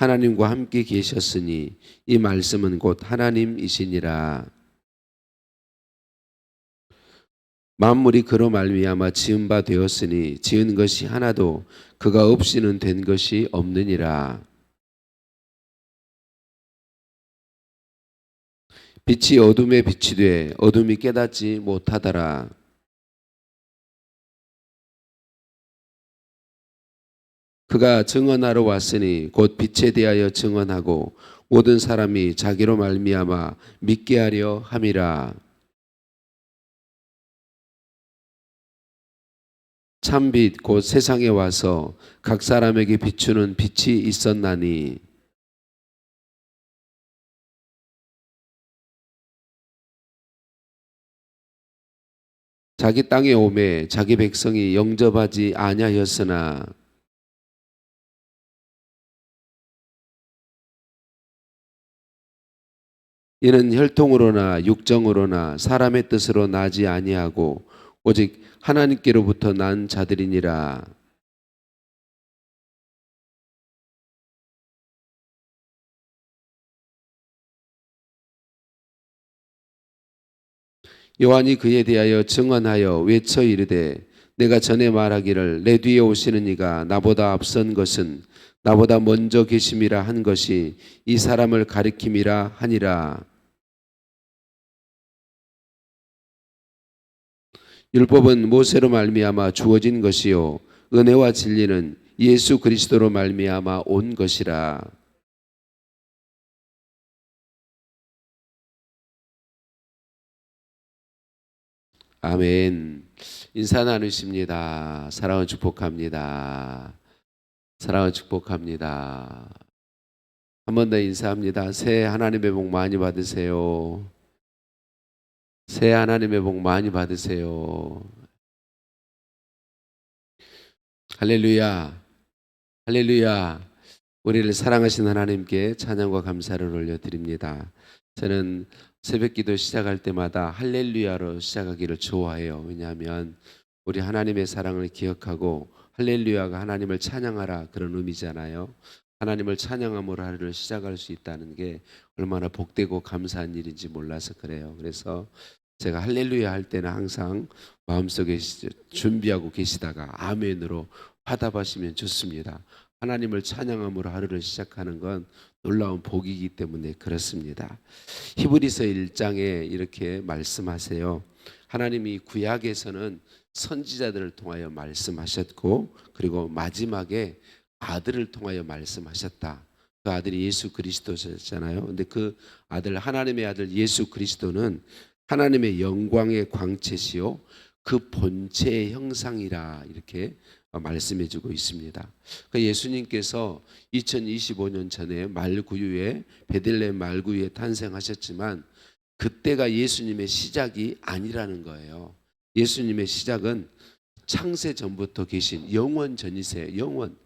하나님과 함께 계셨으니 이 말씀은 곧 하나님이시니라. 만물이 그로 말미암아 지은 바 되었으니 지은 것이 하나도 그가 없이는 된 것이 없느니라. 빛이 어둠에 빛이 돼 어둠이 깨닫지 못하더라. 그가 증언하러 왔으니 곧 빛에 대하여 증언하고 모든 사람이 자기로 말미암아 믿게 하려 함이라. 참빛 곧 세상에 와서 각 사람에게 비추는 빛이 있었나니 자기 땅에 오매 자기 백성이 영접하지 아니하였으나 이는 혈통으로나 육정으로나 사람의 뜻으로 나지 아니하고 오직 하나님께로부터 난 자들이니라. 요한이 그에 대하여 증언하여 외쳐 이르되 내가 전에 말하기를 내 뒤에 오시는 이가 나보다 앞선 것은 나보다 먼저 계심이라 한 것이 이 사람을 가리킴이라 하니라. 율법은 모세로 말미암아 주어진 것이요 은혜와 진리는 예수 그리스도로 말미암아 온 것이라. 아멘. 인사 나누십니다. 사랑을 축복합니다. 사랑을 축복합니다. 한 번 더 인사합니다. 새해 하나님의 복 많이 받으세요. 새해 하나님의 복 많이 받으세요. 할렐루야. 할렐루야. 우리를 사랑하신 하나님께 찬양과 감사를 올려드립니다. 저는 새벽기도 시작할 때마다 할렐루야로 시작하기를 좋아해요. 왜냐하면 우리 하나님의 사랑을 기억하고 할렐루야가 하나님을 찬양하라 그런 의미잖아요. 하나님을 찬양함으로 하루를 시작할 수 있다는 게 얼마나 복되고 감사한 일인지 몰라서 그래요. 그래서 제가 할렐루야 할 때는 항상 마음속에 준비하고 계시다가 아멘으로 화답하시면 좋습니다. 하나님을 찬양함으로 하루를 시작하는 건 놀라운 복이기 때문에 그렇습니다. 히브리서 1장에 이렇게 말씀하세요. 하나님이 구약에서는 선지자들을 통하여 말씀하셨고 그리고 마지막에 아들을 통하여 말씀하셨다. 그 아들이 예수 그리스도셨잖아요. 근데 그 아들 하나님의 아들 예수 그리스도는 하나님의 영광의 광채시요 그 본체의 형상이라 이렇게 말씀해주고 있습니다. 그러니까 예수님께서 2025년 전에 말구유에 베들레헴 말구유에 탄생하셨지만 그때가 예수님의 시작이 아니라는 거예요. 예수님의 시작은 창세 전부터 계신 영원 전이세요. 영원.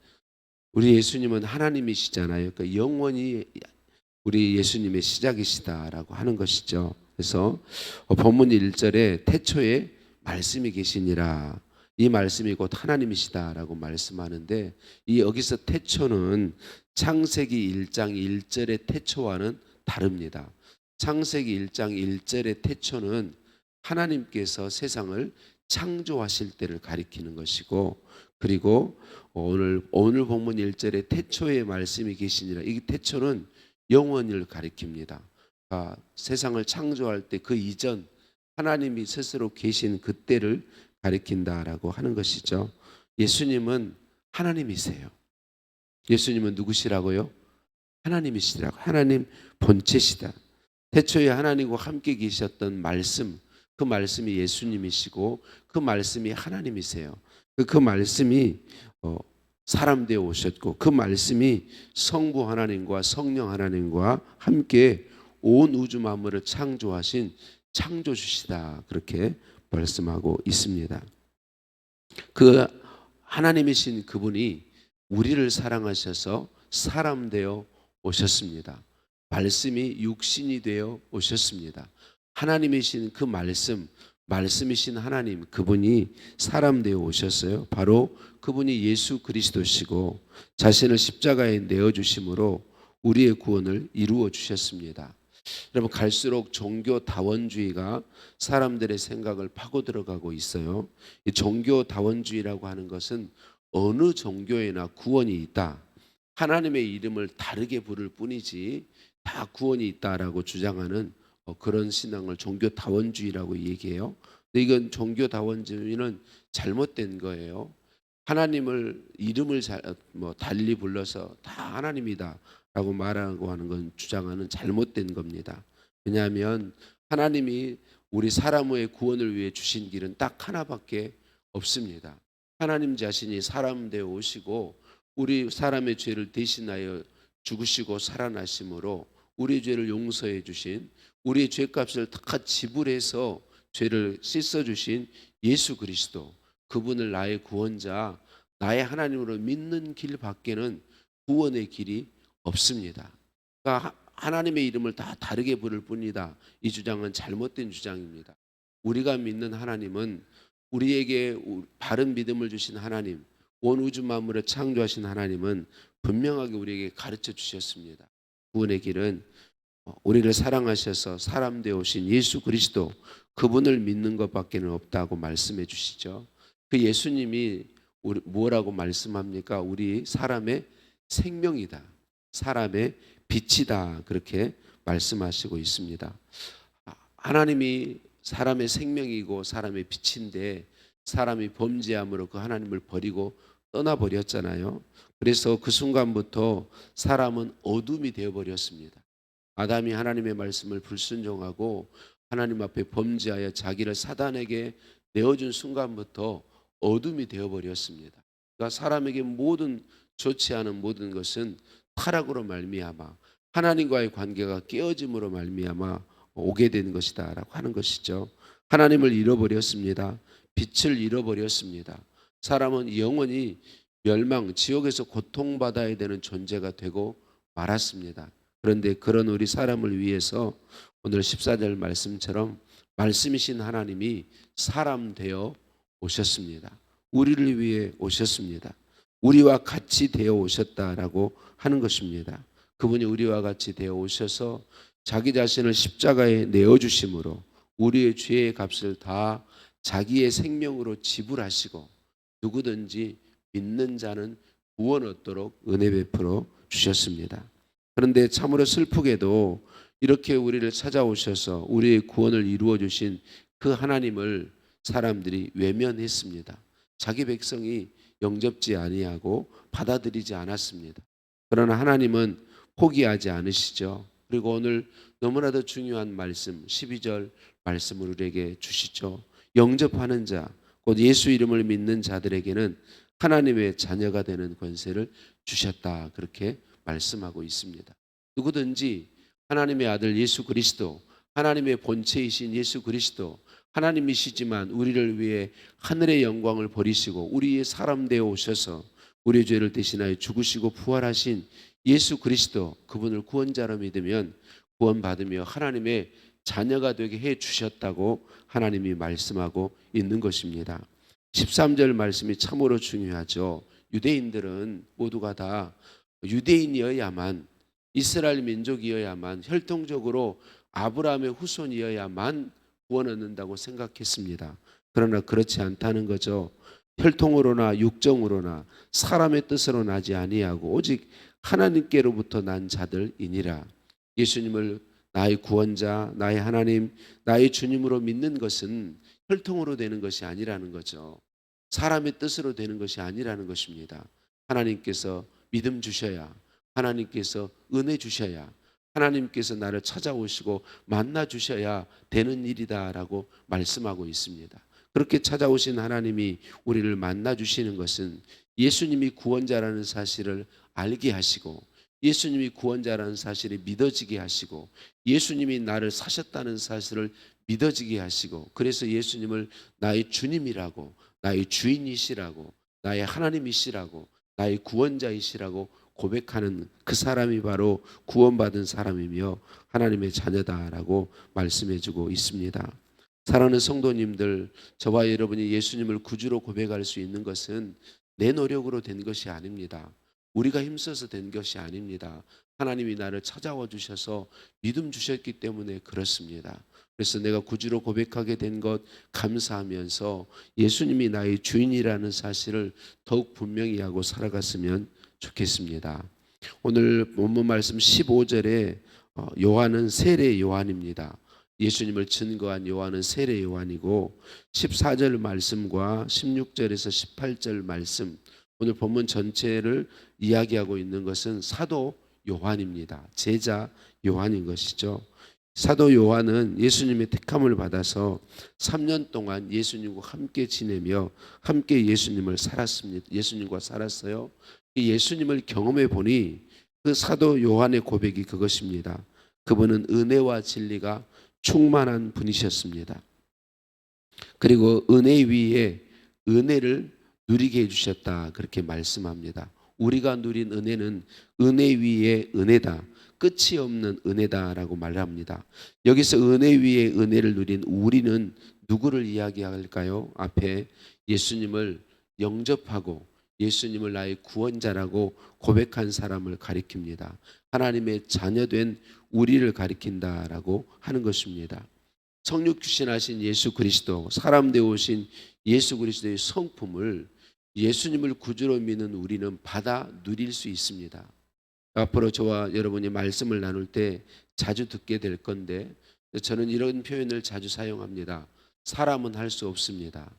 우리 예수님은 하나님이시잖아요. 그러니까 영원히 우리 예수님의 시작이시다라고 하는 것이죠. 그래서 본문 1절에 태초에 말씀이 계시니라. 이 말씀이 곧 하나님이시다라고 말씀하는데 이 여기서 태초는 창세기 1장 1절의 태초와는 다릅니다. 창세기 1장 1절의 태초는 하나님께서 세상을 창조하실 때를 가리키는 것이고 그리고 오늘 본문 1절의 태초에 말씀이 계시니라. 이 태초는 영원을 가리킵니다. 세상을 창조할 때 그 이전 하나님이 스스로 계신 그때를 가리킨다라고 하는 것이죠. 예수님은 하나님이세요. 예수님은 누구시라고요? 하나님이시라고. 하나님 본체시다. 태초에 하나님과 함께 계셨던 말씀, 그 말씀이 예수님이시고 그 말씀이 하나님이세요. 그 말씀이 사람 되어 오셨고 그 말씀이 성부 하나님과 성령 하나님과 함께 온 우주 만물을 창조하신 창조주시다. 그렇게 말씀하고 있습니다. 그 하나님이신 그분이 우리를 사랑하셔서 사람 되어 오셨습니다. 말씀이 육신이 되어 오셨습니다. 하나님이신 그 말씀, 말씀이신 하나님, 그분이 사람 되어 오셨어요. 바로 그분이 예수 그리스도시고 자신을 십자가에 내어주심으로 우리의 구원을 이루어 주셨습니다. 여러분, 갈수록 종교다원주의가 사람들의 생각을 파고 들어가고 있어요. 이 종교다원주의라고 하는 것은 어느 종교에나 구원이 있다, 하나님의 이름을 다르게 부를 뿐이지 다 구원이 있다라고 주장하는 그런 신앙을 종교다원주의라고 얘기해요. 근데 이건 종교다원주의는 잘못된 거예요. 하나님을 이름을 달리 불러서 다 하나님이다라고 말하고 하는 건 주장하는 잘못된 겁니다. 왜냐하면 하나님이 우리 사람의 구원을 위해 주신 길은 딱 하나밖에 없습니다. 하나님 자신이 사람 되어 오시고 우리 사람의 죄를 대신하여 죽으시고 살아나심으로 우리 죄를 용서해 주신, 우리의 죄값을 다 지불해서 죄를 씻어 주신 예수 그리스도, 그분을 나의 구원자, 나의 하나님으로 믿는 길 밖에는 구원의 길이 없습니다. 그러니까 하나님의 이름을 다 다르게 부를 뿐이다, 이 주장은 잘못된 주장입니다. 우리가 믿는 하나님은 우리에게 바른 믿음을 주신 하나님, 온 우주 만물을 창조하신 하나님은 분명하게 우리에게 가르쳐 주셨습니다. 구원의 길은 우리를 사랑하셔서 사람 되어 오신 예수 그리스도, 그분을 믿는 것밖에는 없다고 말씀해 주시죠. 그 예수님이 뭐라고 말씀합니까? 우리 사람의 생명이다, 사람의 빛이다, 그렇게 말씀하시고 있습니다. 하나님이 사람의 생명이고 사람의 빛인데 사람이 범죄함으로 그 하나님을 버리고 떠나버렸잖아요. 그래서 그 순간부터 사람은 어둠이 되어버렸습니다. 아담이 하나님의 말씀을 불순종하고 하나님 앞에 범죄하여 자기를 사단에게 내어준 순간부터 어둠이 되어버렸습니다. 그러니까 사람에게 모든 좋지 않은 모든 것은 타락으로 말미암아 하나님과의 관계가 깨어짐으로 말미암아 오게 된 것이다라고 하는 것이죠. 하나님을 잃어버렸습니다. 빛을 잃어버렸습니다. 사람은 영원히 멸망, 지옥에서 고통받아야 되는 존재가 되고 말았습니다. 그런데 그런 우리 사람을 위해서 오늘 14절 말씀처럼 말씀이신 하나님이 사람 되어 오셨습니다. 우리를 위해 오셨습니다. 우리와 같이 되어 오셨다라고 하는 것입니다. 그분이 우리와 같이 되어 오셔서 자기 자신을 십자가에 내어주심으로 우리의 죄의 값을 다 자기의 생명으로 지불하시고 누구든지 믿는 자는 구원 얻도록 은혜 베풀어 주셨습니다. 그런데 참으로 슬프게도 이렇게 우리를 찾아오셔서 우리의 구원을 이루어 주신 그 하나님을 사람들이 외면했습니다. 자기 백성이 영접지 아니하고 받아들이지 않았습니다. 그러나 하나님은 포기하지 않으시죠. 그리고 오늘 너무나도 중요한 말씀 12절 말씀을 우리에게 주시죠. 영접하는 자, 곧 예수 이름을 믿는 자들에게는 하나님의 자녀가 되는 권세를 주셨다, 그렇게 말씀하고 있습니다. 누구든지 하나님의 아들 예수 그리스도, 하나님의 본체이신 예수 그리스도, 하나님이시지만 우리를 위해 하늘의 영광을 버리시고 우리의 사람 되어 오셔서 우리의 죄를 대신하여 죽으시고 부활하신 예수 그리스도, 그분을 구원자로 믿으면 구원받으며 하나님의 자녀가 되게 해 주셨다고 하나님이 말씀하고 있는 것입니다. 13절 말씀이 참으로 중요하죠. 유대인들은 모두가 다 유대인이어야만, 이스라엘 민족이어야만, 혈통적으로 아브라함의 후손이어야만 구원 얻는다고 생각했습니다. 그러나 그렇지 않다는 거죠. 혈통으로나 육정으로나 사람의 뜻으로 나지 아니하고 오직 하나님께로부터 난 자들이니라. 예수님을 나의 구원자, 나의 하나님, 나의 주님으로 믿는 것은 혈통으로 되는 것이 아니라는 거죠. 사람의 뜻으로 되는 것이 아니라는 것입니다. 하나님께서 믿음 주셔야, 하나님께서 은혜 주셔야, 하나님께서 나를 찾아오시고 만나 주셔야 되는 일이다라고 말씀하고 있습니다. 그렇게 찾아오신 하나님이 우리를 만나 주시는 것은 예수님이 구원자라는 사실을 알게 하시고, 예수님이 구원자라는 사실이 믿어지게 하시고, 예수님이 나를 사셨다는 사실을 믿어지게 하시고, 그래서 예수님을 나의 주님이라고, 나의 주인이시라고, 나의 하나님이시라고, 나의 구원자이시라고 고백하는 그 사람이 바로 구원받은 사람이며 하나님의 자녀다라고 말씀해주고 있습니다. 사랑하는 성도님들, 저와 여러분이 예수님을 구주로 고백할 수 있는 것은 내 노력으로 된 것이 아닙니다. 우리가 힘써서 된 것이 아닙니다. 하나님이 나를 찾아와 주셔서 믿음 주셨기 때문에 그렇습니다. 그래서 내가 구주로 고백하게 된 것 감사하면서 예수님이 나의 주인이라는 사실을 더욱 분명히 하고 살아갔으면 좋겠습니다. 오늘 본문 말씀 15절에 요한은 세례 요한입니다. 예수님을 증거한 요한은 세례 요한이고 14절 말씀과 16절에서 18절 말씀, 오늘 본문 전체를 이야기하고 있는 것은 사도 요한입니다. 제자 요한인 것이죠. 사도 요한은 예수님의 택함을 받아서 3년 동안 예수님과 함께 지내며 함께 예수님을 살았습니다. 예수님과 살았어요. 예수님을 경험해 보니 그 사도 요한의 고백이 그것입니다. 그분은 은혜와 진리가 충만한 분이셨습니다. 그리고 은혜 위에 은혜를 누리게 해주셨다, 그렇게 말씀합니다. 우리가 누린 은혜는 은혜 위에 은혜다, 끝이 없는 은혜다라고 말합니다. 여기서 은혜 위에 은혜를 누린 우리는 누구를 이야기할까요? 앞에 예수님을 영접하고 예수님을 나의 구원자라고 고백한 사람을 가리킵니다. 하나님의 자녀된 우리를 가리킨다라고 하는 것입니다. 성육 귀신하신 예수 그리스도, 사람 되어 오신 예수 그리스도의 성품을 예수님을 구주로 믿는 우리는 받아 누릴 수 있습니다. 앞으로 저와 여러분이 말씀을 나눌 때 자주 듣게 될 건데, 저는 이런 표현을 자주 사용합니다. 사람은 할 수 없습니다.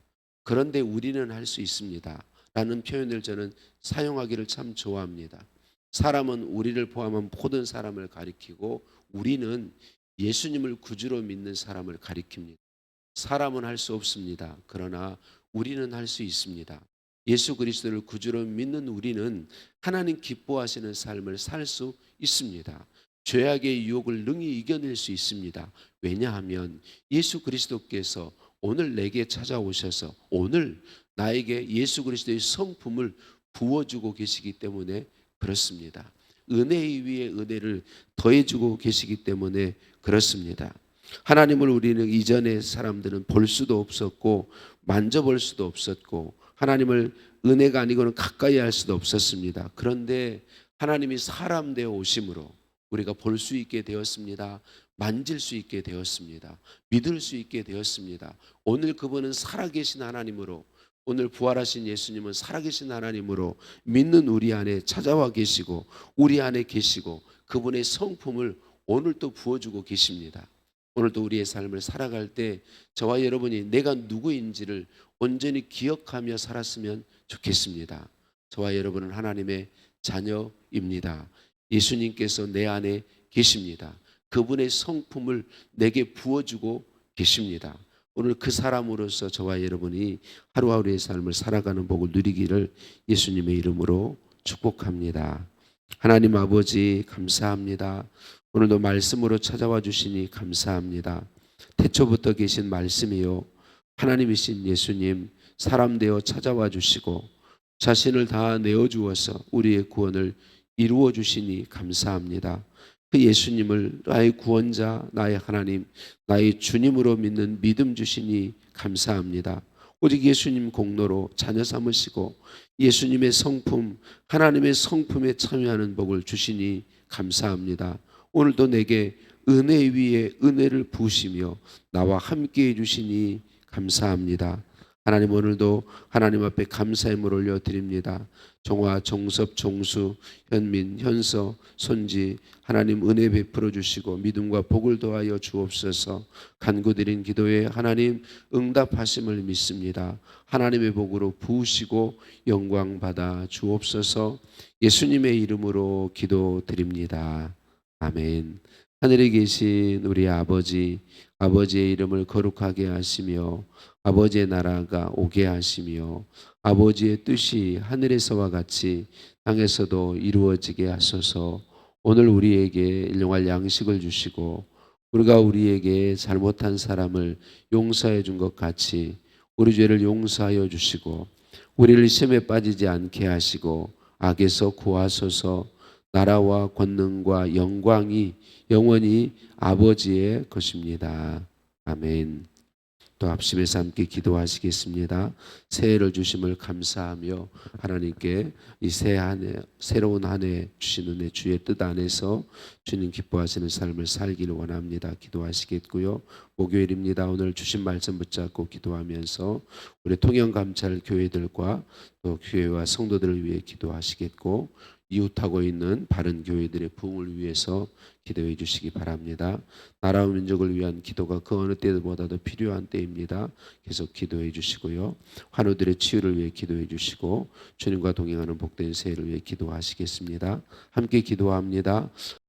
그런데 우리는 할 수 있습니다. 라는 표현을 저는 사용하기를 참 좋아합니다. 사람은 우리를 포함한 모든 사람을 가리키고 우리는 예수님을 구주로 믿는 사람을 가리킵니다. 사람은 할 수 없습니다. 그러나 우리는 할 수 있습니다. 예수 그리스도를 구주로 믿는 우리는 하나님 기뻐하시는 삶을 살 수 있습니다. 죄악의 유혹을 능히 이겨낼 수 있습니다. 왜냐하면 예수 그리스도께서 오늘 내게 찾아오셔서 오늘 나에게 예수 그리스도의 성품을 부어주고 계시기 때문에 그렇습니다. 은혜 위에 은혜를 더해주고 계시기 때문에 그렇습니다. 하나님을 우리는 이전의 사람들은 볼 수도 없었고 만져볼 수도 없었고 하나님을 은혜가 아니고는 가까이 할 수도 없었습니다. 그런데 하나님이 사람 되어 오심으로 우리가 볼 수 있게 되었습니다. 만질 수 있게 되었습니다. 믿을 수 있게 되었습니다. 오늘 그분은 살아계신 하나님으로, 오늘 부활하신 예수님은 살아계신 하나님으로 믿는 우리 안에 찾아와 계시고 우리 안에 계시고 그분의 성품을 오늘 또 부어주고 계십니다. 오늘도 우리의 삶을 살아갈 때 저와 여러분이 내가 누구인지를 온전히 기억하며 살았으면 좋겠습니다. 저와 여러분은 하나님의 자녀입니다. 예수님께서 내 안에 계십니다. 그분의 성품을 내게 부어주고 계십니다. 오늘 그 사람으로서 저와 여러분이 하루하루의 삶을 살아가는 복을 누리기를 예수님의 이름으로 축복합니다. 하나님 아버지 감사합니다. 오늘도 말씀으로 찾아와 주시니 감사합니다. 태초부터 계신 말씀이요 하나님이신 예수님, 사람 되어 찾아와 주시고 자신을 다 내어주어서 우리의 구원을 이루어 주시니 감사합니다. 그 예수님을 나의 구원자, 나의 하나님, 나의 주님으로 믿는 믿음 주시니 감사합니다. 오직 예수님 공로로 자녀 삼으시고 예수님의 성품, 하나님의 성품에 참여하는 복을 주시니 감사합니다. 오늘도 내게 은혜 위에 은혜를 부으시며 나와 함께해 주시니 감사합니다. 하나님, 오늘도 하나님 앞에 감사의 물 올려드립니다. 종화, 종섭, 종수, 현민, 현서, 손지, 하나님 은혜 베풀어 주시고 믿음과 복을 더하여 주옵소서. 간구드린 기도에 하나님 응답하심을 믿습니다. 하나님의 복으로 부으시고 영광 받아 주옵소서. 예수님의 이름으로 기도드립니다. 아멘. 하늘에 계신 우리 아버지, 아버지의 이름을 거룩하게 하시며 아버지의 나라가 오게 하시며 아버지의 뜻이 하늘에서와 같이 땅에서도 이루어지게 하소서. 오늘 우리에게 일용할 양식을 주시고 우리가 우리에게 잘못한 사람을 용서해 준 것 같이 우리 죄를 용서하여 주시고 우리를 시험에 빠지지 않게 하시고 악에서 구하소서. 나라와 권능과 영광이 영원히 아버지의 것입니다. 아멘. 또 합심해서 함께 기도하시겠습니다. 새해를 주심을 감사하며 하나님께 이 새 한 해, 새로운 한 해 주시는 내 주의 뜻 안에서 주님 기뻐하시는 삶을 살기를 원합니다. 기도하시겠고요. 목요일입니다. 오늘 주신 말씀 붙잡고 기도하면서 우리 통영감찰 교회들과 또 교회와 성도들을 위해 기도하시겠고, 이웃하고 있는 바른 교회들의 부흥을 위해서 기도해 주시기 바랍니다. 나라와 민족을 위한 기도가 그 어느 때보다도 필요한 때입니다. 계속 기도해 주시고요. 환우들의 치유를 위해 기도해 주시고, 주님과 동행하는 복된 새해를 위해 기도하시겠습니다. 함께 기도합니다.